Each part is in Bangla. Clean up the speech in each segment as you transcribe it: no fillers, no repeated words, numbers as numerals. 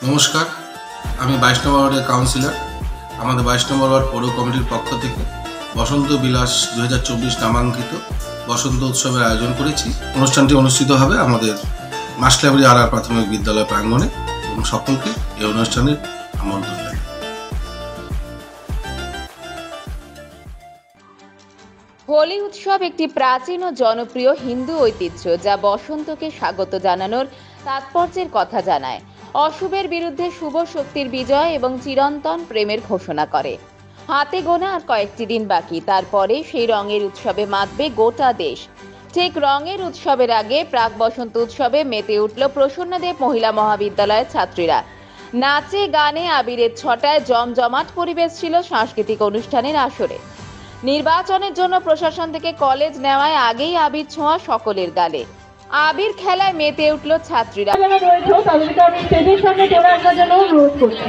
নমস্কার, আমি 22 নম্বর ওয়ার্ডের কাউন্সিলর। আমাদের 22 নম্বর ওয়ার্ড পৌর কমিটির পক্ষ থেকে বসন্ত বিলাস 2024 নামাঙ্কিত বসন্ত উৎসবের আয়োজন করেছি। অনুষ্ঠানটি অনুষ্ঠিত হবে আমাদের মাসলাইব্রেরি আর প্রাথমিক বিদ্যালয় প্রাঙ্গণে এবং সকলকে এই অনুষ্ঠানের আমন্ত্রণ জানাই। হোলি উৎসব একটি প্রাচীন ও জনপ্রিয় হিন্দু ঐতিহ্য, যা বসন্তকে স্বাগত জানানোর তাৎপর্যের কথা জানায়, অশুভের বিরুদ্ধে শুভ শক্তির বিজয় এবং চিরন্তন প্রেমের ঘোষণা করে। হাতে গোনা আর কয়েকটি দিন বাকি, তারপরে সেই রঙের উৎসবে মাতবে গোটা দেশ। ঠিক রঙের উৎসবের আগে প্রাক বসন্ত উৎসবে মেতে উঠল প্রসন্নদেব মহিলা মহাবিদ্যালয়ের ছাত্রীরা। নাচে গানে আবিরের ছটায় জমজমাট পরিবেশ ছিল সাংস্কৃতিক অনুষ্ঠানের আসরে। নির্বাচনের জন্য প্রশাসন থেকে কলেজ নেওয়ায় আগেই আবির ছোঁয়া সকলের গালে। আবির খেলায় মেতে উঠল ছাত্রীরা। তাদেরকে আমি স্টেজের সামনে চলে আসার জন্য অনুরোধ করছি।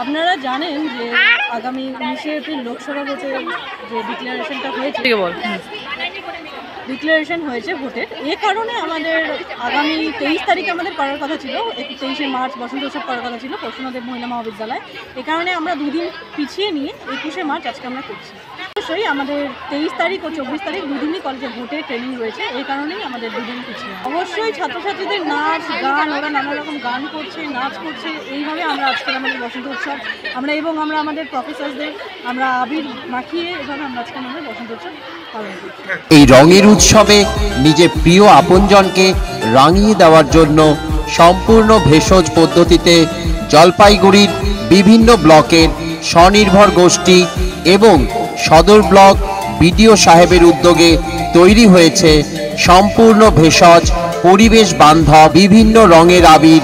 আপনারা জানেন যে আগামী 19শে এপ্রিল লোকসভা ভোটে যে ডিক্লারেশনটা হয়েছে, ভোটের, এ কারণে আমাদের আগামী 23 তারিখে আমাদের করার কথা ছিল, 23শে মার্চ বসন্ত উৎসব করার কথা ছিল প্রসন্নদেব মহিলা মহাবিদ্যালয়। এ কারণে আমরা দুদিন পিছিয়ে নিয়ে 21শে মার্চ আজকে আমরা করছি। অবশ্যই আমাদের 23 তারিখ ও 24 তারিখ দুদিনই কলেজে ভোটে ট্রেনিং রয়েছে, এই কারণেই আমাদের দুদিন পিছিয়ে। অবশ্যই ছাত্রছাত্রীদের নাচ গান, ওরা নানা রকম গান করছে, নাচ করছে, এইভাবে আমরা আজকের আমাদের বসন্ত উৎসব আমরা আমাদের প্রফেসরদের আমরা আবির মাখিয়ে এভাবে আমরা আজকে আমাদের বসন্ত উৎসব পালন করছি। এই রঙের উৎসবে নিজের প্রিয় আপনজনকে রাঙিয়ে দেওয়ার জন্য সম্পূর্ণ ভেষজ পদ্ধতিতে জলপাইগুড়ির বিভিন্ন ব্লকের স্বনির্ভর গোষ্ঠী এবং সদর ব্লক বিডিও সাহেবের উদ্যোগে তৈরি হয়েছে সম্পূর্ণ ভেষজ পরিবেশ বান্ধব বিভিন্ন রঙের আবির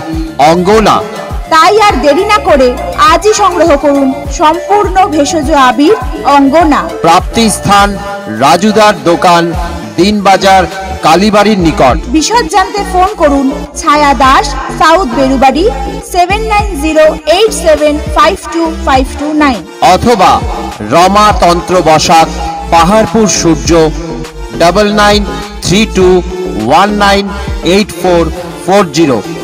অঙ্গনা। তাই আর দেরি না করে আজই সংগ্রহ করুন সম্পূর্ণ ভেষজ আবির অঙ্গনা। প্রাপ্তি স্থান রাজুদার দোকান, দিনবাজার, কালীবাড়ির নিকট। বিশদ জানতে ফোন করুন ছায়া দাস, সাউথ বেরুবাড়ি, 7908752529 অথবা রমা তন্ত্র বসাক, পাহাড়পুর সূর্য, 9932198440।